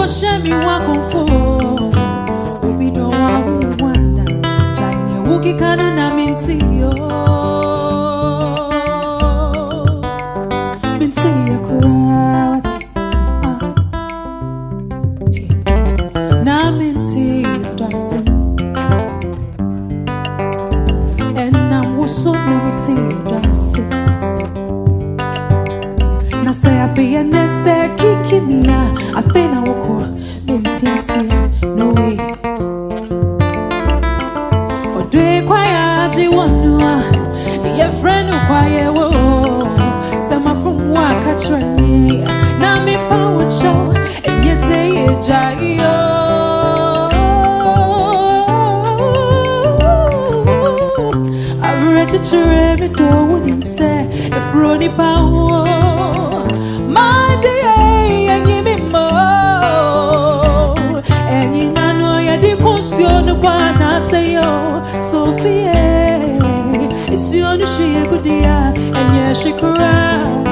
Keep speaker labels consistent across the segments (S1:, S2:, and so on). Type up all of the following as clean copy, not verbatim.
S1: koshe mi wakonfo obido wa wanda chanye wuki kanu na mintiyo mintiyo kurawati na mintiyo dancing and I'm wuso na mintiyo dancing na say I feel nese kiki mia I feel na woko mintinsi no way odwe kwaya ji wanua ye friend kwaya wo sama from waka trani na me power show and you say jayo I read it to me do when you say if Ronnie power my day and you me more and you know you di conscious bana say yo Sophia it's you no she good dia and yeah she cry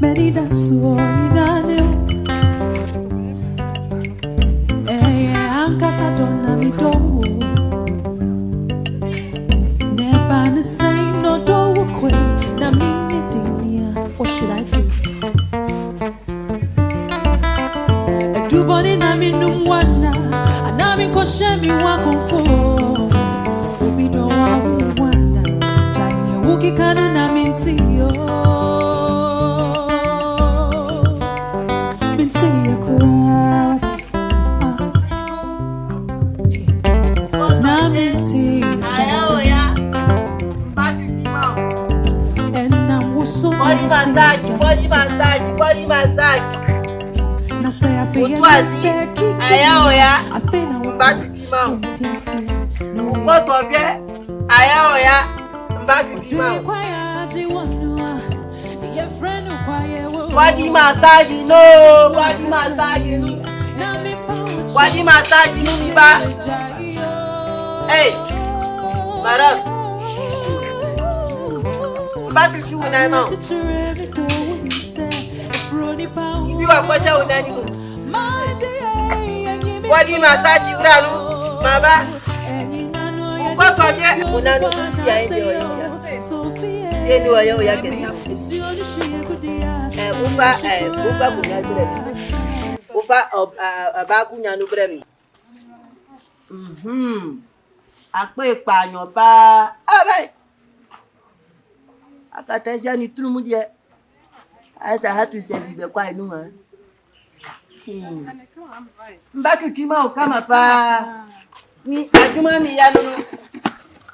S1: many that's what you done Ankasa donna mi do Neba na say no do kwe na mi dinia what should I do do boni na mi numwana ana mi koshe mi wakonfo obido wa wanda chanye wuki kana na mintiyo mintiyo kurawati na mintiyo and I'm wuso
S2: body massage
S1: na say I feel
S2: nese aya oya
S1: I feel na
S2: mbakima ukoto bie aya oya mbakima body massage no ba hey madam mbakiki una ma ibi wa kwacha una ni body massage uranu baba ukoto bie una no si ya ende oyo si ni oyo ya kesi ufa kunya brem ufa aba kunya no brem ape ipanyan ba abai akatesia ni tunumu die asa hatu se bibe kwa inu ha mbaki kima o kama pa ni ajuma ni ya no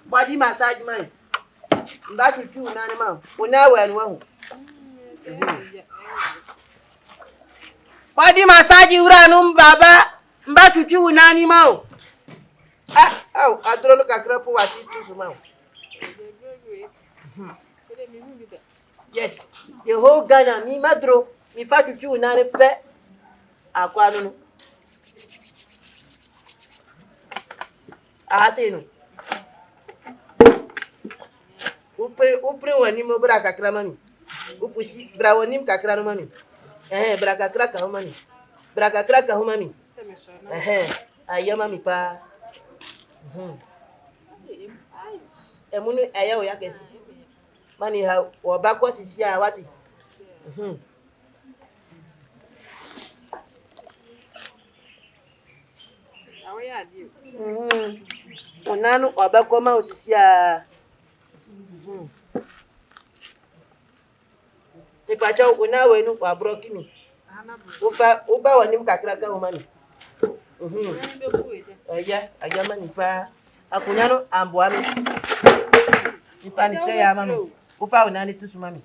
S2: body massage man mbaki tu nani ma una we anu ho body massage ura nu baba mbaki tu nani ma o au adro no kakra po wati tu so ma o yes the whole Ghana mi madro mi fa tu nani pe akwa no asinu upre wani mo bra kakra mani upusi bra wani kakra no mani bra kakra ka mani bra kakra ka mani ayama mi pa emunu aya o yakesi mani ha oba ko sisi a wati onanu oba ko ma osisi a ipacha una we nu kwa broki mi uba wani mkakra ka mani aya mani pa akunyano ambo ami ipani se ya mami ufa unani tusu mami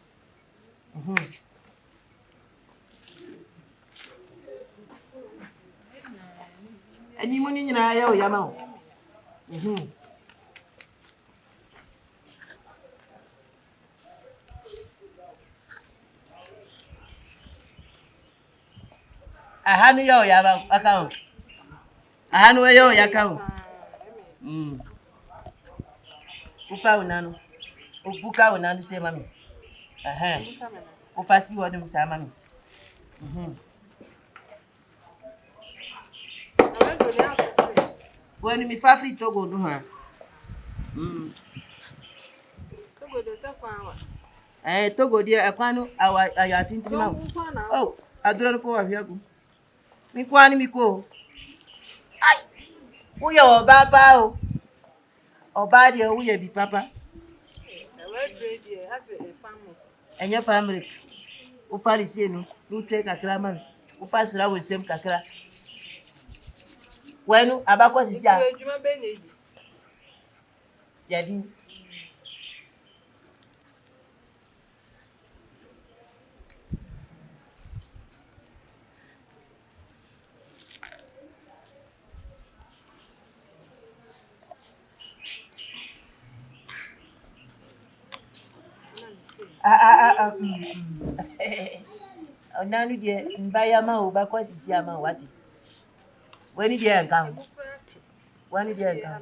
S2: ani muni nyina ya o yama o ahanu ya o yama aka o ahanu ya o yaka o Ufa unano. Ubuka unano say mami. Ufa si wodi musa mami. When me fa free Togo do ha.
S3: Togo de se kwa.
S2: Togo dia ekwanu aya tintiri ma. Oh, aduro no ko wa hia ku. Mi kwani mi ko. Ai. Wo ye oba pa o. Oba dia wo ye bi papa. Enye family. O farisi no, no take kakra man. O fasira we sem kakra. Wenu abakwa sisi a. Yadi. Onanu die mbaya ma o bakwa sisi ama wati. Weni die nkan. Wani die nkan.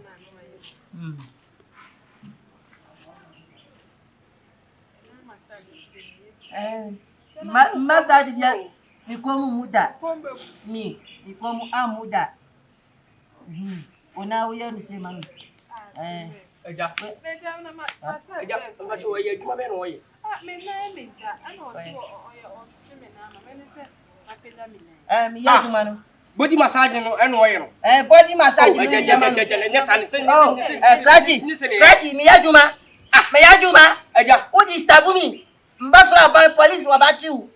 S2: Massage dia mi komu muda. Mi komu amuda. Ona uye ni se mami.
S3: Eja na massage.
S4: Eja, ngacho oye adwuma be no oye.
S3: Me na meja, ana o se oye o me na ma me se apeda me na.
S2: Mi ya adwuma no.
S4: Body massage no e no oye no.
S2: Body massage no.
S4: Nya san sen.
S2: Scratchy mi ya adwuma. Me ya adwuma.
S4: Eja,
S2: wo di stabu mi. Mbafra ba police wa ba chiu.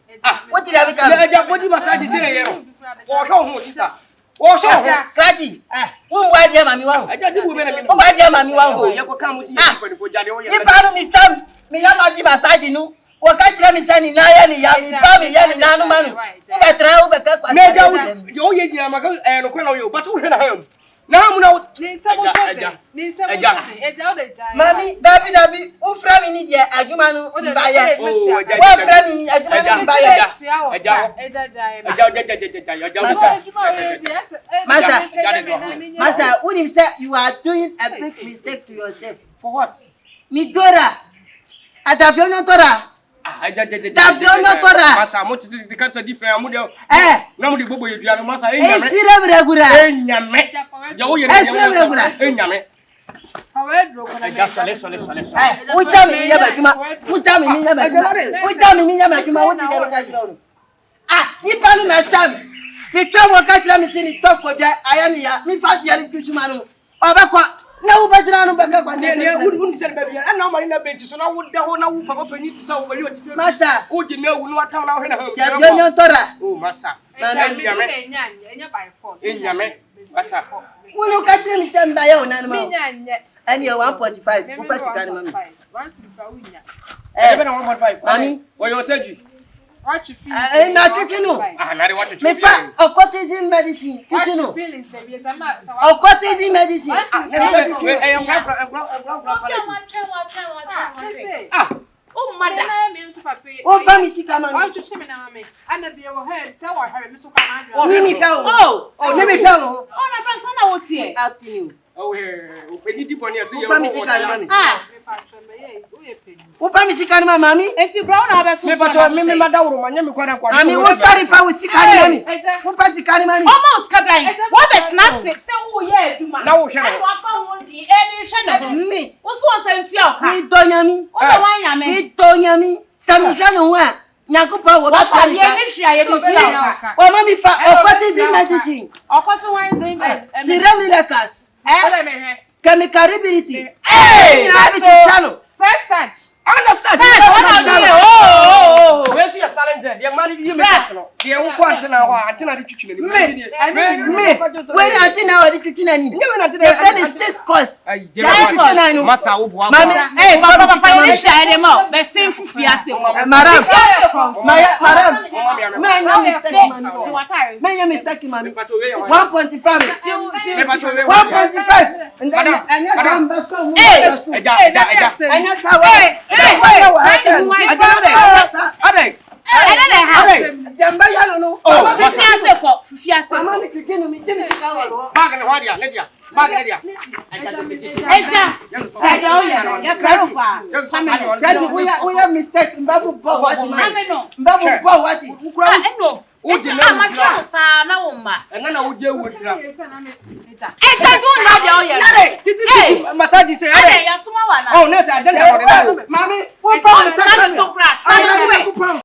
S2: What did I become?
S4: Eja body massage se ye no. Wo hwe ho sister. Wo hwe ho.
S2: Scratchy. Wo mwa dia mami wa.
S4: Eja di bu me na me.
S2: Wo mwa dia mami wa ho.
S4: Ye ko kan mu si ye ko ni fo jade o ye.
S2: Mi fa no mi tam. Mi ya ma di massage nu. Wo ka kire mi sani na ya ni ya mi pa mi ya ni na nu manu. Wo be tra wo be ka kwa.
S4: Meja wo ye nyama ka no ko na yo but wo hwe na ham. Na ham na wo
S3: Ni se mo so de. Ni se mo so. Eja o de jai.
S2: Mami, Dabi, wo fra mi ni dia adwuma nu mba ya.
S4: Oh, eja.
S2: Wo fra mi ni adwuma nu mba ya.
S3: Eja jai.
S2: Masa, when you say you are doing a big mistake to yourself.
S4: For what?
S2: Mi dora. Atafionyo tora.
S4: Masa mo titi kansa different amu de. Na mo de bobo yedua no masa
S2: enyame. Esire bregura.
S4: Enyame. Ja wo ye
S2: esire bregura.
S4: Enyame.
S3: Awedro ko na.
S4: Eja sole.
S2: Ucha mi ni yabaduma. Ucha mi ni yabaduma wo ti de ka jira o. Ti panu na tam. Mi twa wo ka jira mi si ni toko je aya ni ya. Mi fast ya ni tuchuma no. Obekwa na wo bajira no beka kwa se.
S4: Ne wo se be bia na mari na bench so na wo da ho na wo papa panyi ti sa wo bali o ti fe.
S2: Masa.
S4: O ji na wo no atam na wo na ha.
S2: Jabionyo tora.
S4: Oh masa.
S3: Enyame. By force.
S4: Enyame. Masa.
S2: Wo no ka jira mi se mba ya onanu ma.
S3: Minyanye.
S2: And you 1.5. Wo fast kan mami.
S3: Once you unya.
S4: Ebe na 1.5.
S2: Mami.
S4: O yo seju.
S3: What you feel?
S2: Na tutunu.
S4: Na de what you
S2: Me fa occultism medicine. Tutunu. Occultism medicine.
S3: Oh, madam,
S2: O family sika man.
S3: want to shame na me. Ana be your head, say what her me so kan adwo.
S2: Ni mi ka o. Ni mi ka o.
S3: Oh, na person na what here?
S2: Afternoon.
S4: Oh, o peni di boni ase ye.
S2: O family sika ni mami.
S3: Me pa tro me ye, o ye peni.
S2: O family sika ni mami.
S3: Enti brown na be to.
S4: Me pa tro me madawro manya me kwada kwada.
S2: Mami wo sorry fa wo sika ni mami. Wo fa sika ni mami.
S5: Almost kadan. What bet na say wo ye aduma.
S4: Na wo hwe na.
S5: Wa fa wo di eni hwe na.
S2: Mi.
S5: Wo so san fi oka.
S2: Mi to nyami.
S5: O do wan yame.
S2: Mi to nyami. Sami hwe no a. Nyakupa wo ba
S5: Wa
S2: fa
S5: fa
S2: ni
S5: ye
S2: ka.
S5: ni hwia ye di fi oka.
S2: O mami fa occultism medicine.
S5: Okoto wan say me.
S2: Serum lekas.
S3: Ole me hwe.
S2: Chemicality.
S5: Hey,
S2: channel.
S3: Say touch.
S4: Understand?
S5: Oh.
S4: Where's your talent? The money you make personal. The one quant now, antenna the kitchen.
S2: Me. When antenna wa di kitchen ni. The friend is 6 course.
S4: Masa wo boa.
S2: Mami,
S5: Hey, papa ni share dem out. Be sin fufi ase.
S2: Madam. Madam. Men mistake mami. 1.5. 1.5. And then anya back from.
S4: Eja.
S2: Anya sawa.
S4: Ade.
S2: Jamba ya no.
S5: Fiase.
S2: Mama ni kikinu mi jemi sika wa.
S4: Bag ne hwadia, ne dia. Bag ne dia.
S5: Eja. Tade o ye. Ya fero pa.
S2: Daddy, we are mistake. Mbabu bo waji man. Mbabu bo waji.
S4: Ukura.
S5: No.
S4: Udi
S5: na ma twa sa na wo ma.
S4: Na wo je wotira.
S5: Eja tu na de o ye.
S4: Titi massage say.
S5: Ya suma wa na.
S4: Oh, no say agenda for the.
S2: Mami, we found second.
S5: So crack.